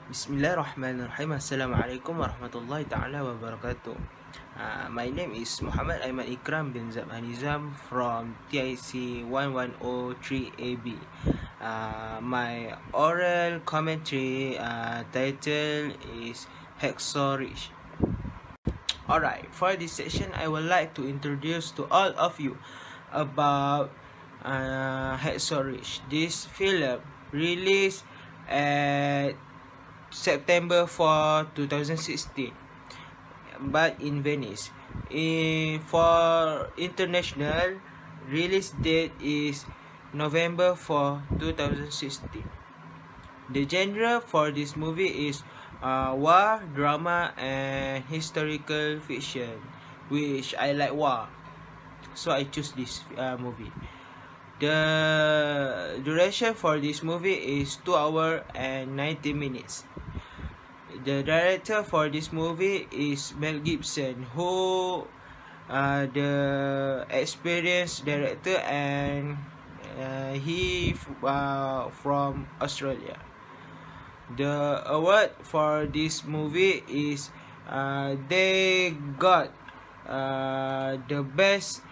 Bismillahirrahmanirrahim. Assalamualaikum warahmatullahi ta'ala wabarakatuh. My name is Muhammad Aiman Ikram bin Zabhanizam from TIC 1103AB. My oral commentary title is Hexorich. Alright, for this session I would like to introduce to all of you about Hexorich. This film released at September 4, 2016, but in Venice. For international release date is November 4, 2016. The genre for this movie is war, drama, and historical fiction, which I like war, so I choose this movie. The duration for this movie is 2 hours and 90 minutes. The director for this movie is Mel Gibson, who the experienced director, and he from Australia. The award for this movie is they got the best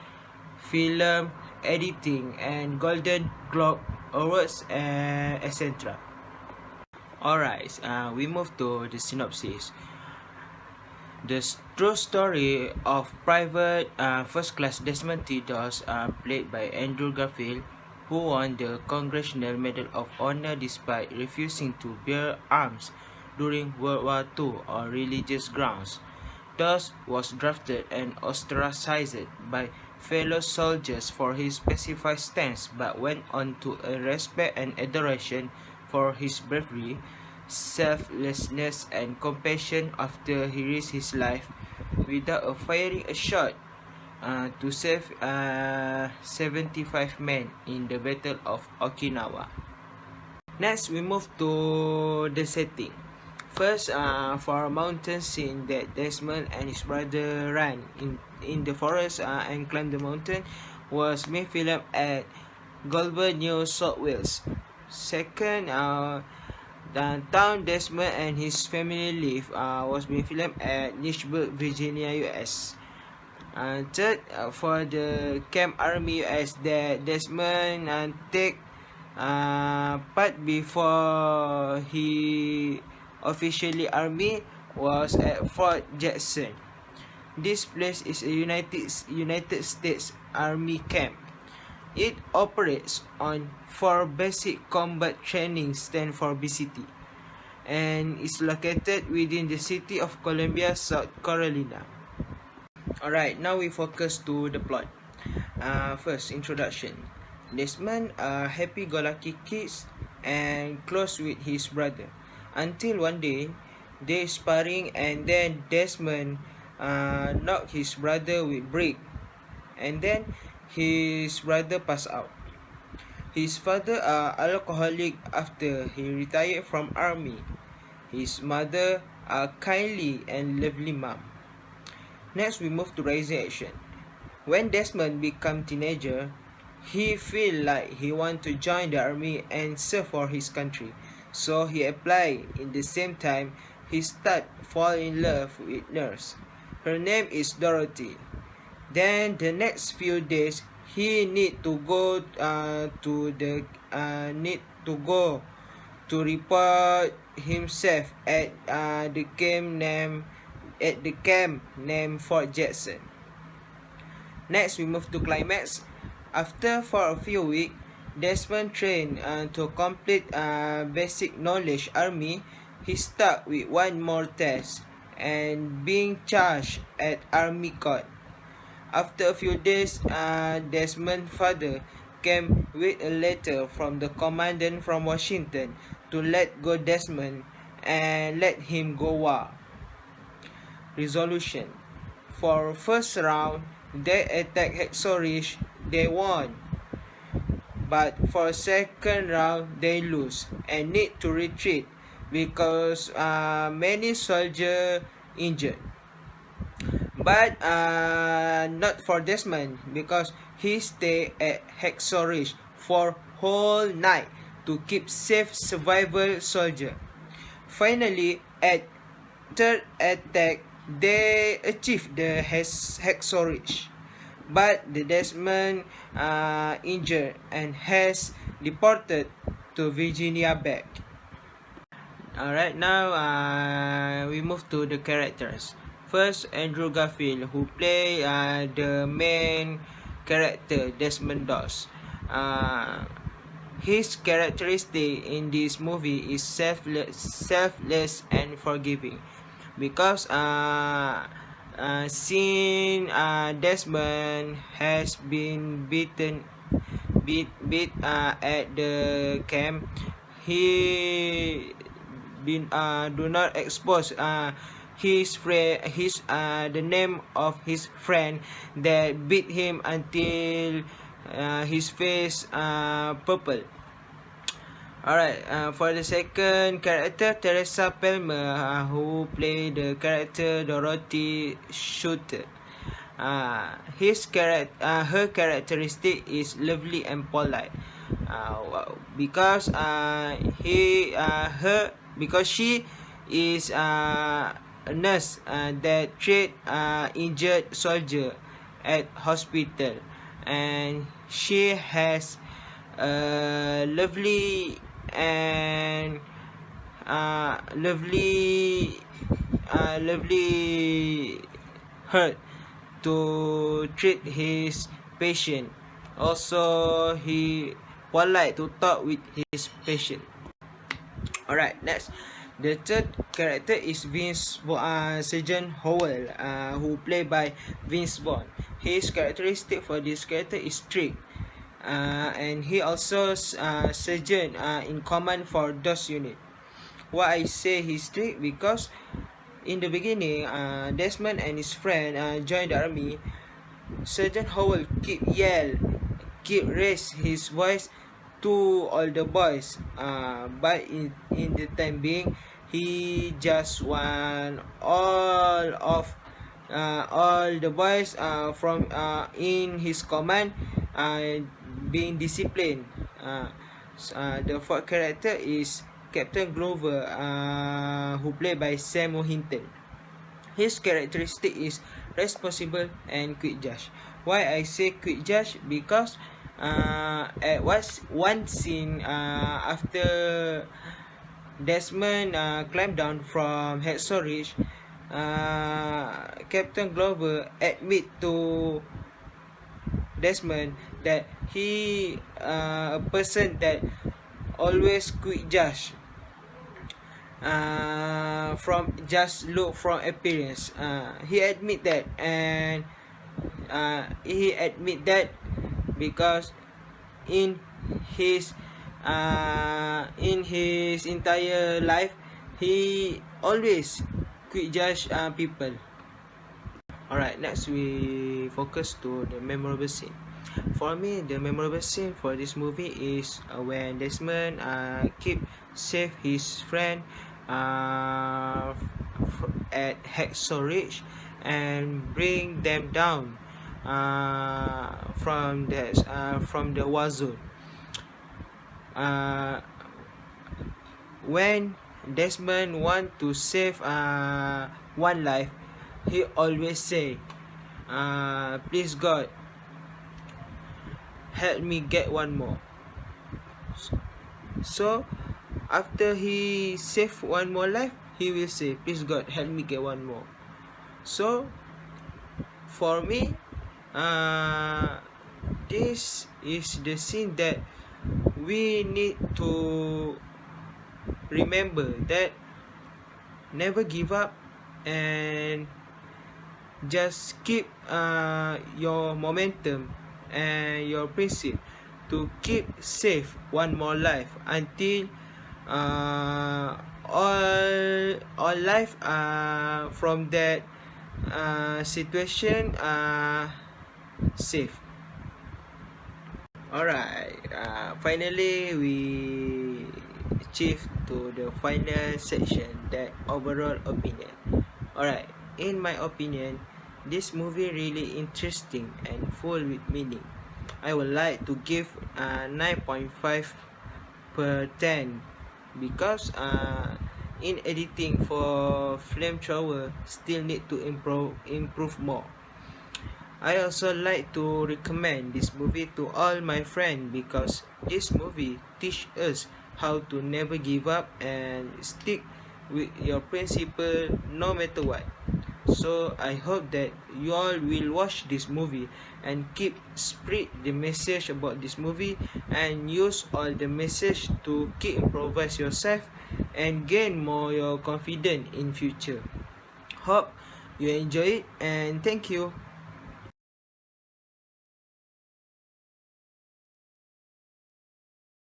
film editing and Golden Globe Awards, and etc. Alright, we move to the synopsis. The true story of Private First Class Desmond T. Doss, played by Andrew Garfield, who won the Congressional Medal of Honor despite refusing to bear arms during World War II on religious grounds. Doss was drafted and ostracized by fellow soldiers for his pacifist stance, but went on to earn respect and adoration for his bravery, selflessness, and compassion after he risked his life without firing a shot to save 75 men in the Battle of Okinawa. Next, we move to the setting. First, for a mountain scene that Desmond and his brother ran in the forest and climbed the mountain was being filmed at Goulburn, New South Wales. Second, the town Desmond and his family live was being filmed at Lynchburg, Virginia, US. Third, for the Camp Army US that Desmond take part before he officially army was at Fort Jackson. This place is a United States Army camp. It operates on 4 basic combat training stand for BCT, and is located within the city of Columbia, South Carolina. Alright, now we focus to the plot. First, introduction. Desmond are happy-go-lucky kids and close with his brother, until one day they sparring, and then Desmond knocked his brother with brick, and then his brother passed out. His father alcoholic after he retired from army. His mother kindly and lovely mom. Next, we move to rising action. When Desmond become teenager, he feel like he want to join the army and serve for his country, so he apply. In the same time, he start fall in love with nurse. Her name is Dorothy. Then the next few days, he need to go to report himself at the camp named Fort Jackson. Next, we move to climax. After for a few weeks, Desmond trained to complete basic knowledge army. He stuck with one more test and being charged at Army Court. After a few days, Desmond's father came with a letter from the commandant from Washington to let go Desmond and let him go war. Resolution. For first round, they attacked Hexorich, they won. But for second round, they lose and need to retreat because many soldiers injured. But not for Desmond, because he stayed at Hexorich for whole night to keep safe survival soldier. Finally, at third attack, they achieved the Hacksaw Ridge, but the Desmond injured and has deported to Virginia back. Alright, now we move to the characters. First, Andrew Garfield, who play the main character, Desmond Doss. His characteristic in this movie is selfless and forgiving, because since Desmond has been beat at the camp, he do not expose the name of his friend that beat him until his face purple. Alright, for the second character, Teresa Palmer, who played the character Dorothy Shooter. Her characteristic is lovely and polite, because she is a nurse that treat injured soldier at hospital, and she has a lovely heart to treat his patient. Also, he polite to talk with his patient. Alright, next. The third character is Sergeant Howell, who played by Vince Vaughn. His characteristic for this character is strict, and he also sergeant in command for DOS unit. Why I say he's strict? Because in the beginning, Desmond and his friend joined the army. Sergeant Howell keep raise his voice to all the boys, but in the time being, he just want all the boys from in his command being disciplined. The fourth character is Captain Glover, who played by Sam Hinton. His characteristic is responsible and quick judge. Why I say quick judge? Because at one scene after Desmond climbed down from Hacksaw Ridge, Captain Glover admit to Desmond that he a person that always quick judge, from just look from appearance. He admit that, and he admit that because in his entire life, he always quick judge people. Alright, next we focus to the memorable scene. For me, the memorable scene for this movie is when Desmond save his friend at Hacksaw Ridge and bring them down from the war zone. When Desmond want to save one life, he always say, please God, help me get one more. So after he save one more life, he will say, please God, help me get one more. So for me, this is the scene that we need to remember, that never give up and just keep your momentum and your principle to keep save one more life until all life from that situation safe. Alright, finally we achieved to the final section, that overall opinion. Alright, in my opinion, this movie really interesting and full with meaning. I would like to give 9.5 per 10 because in editing for Flamethrower still need to improve more. I also like to recommend this movie to all my friends because this movie teach us how to never give up and stick with your principle no matter what. So I hope that you all will watch this movie and keep spread the message about this movie and use all the message to keep improvise yourself and gain more your confidence in future. Hope you enjoy it and thank you.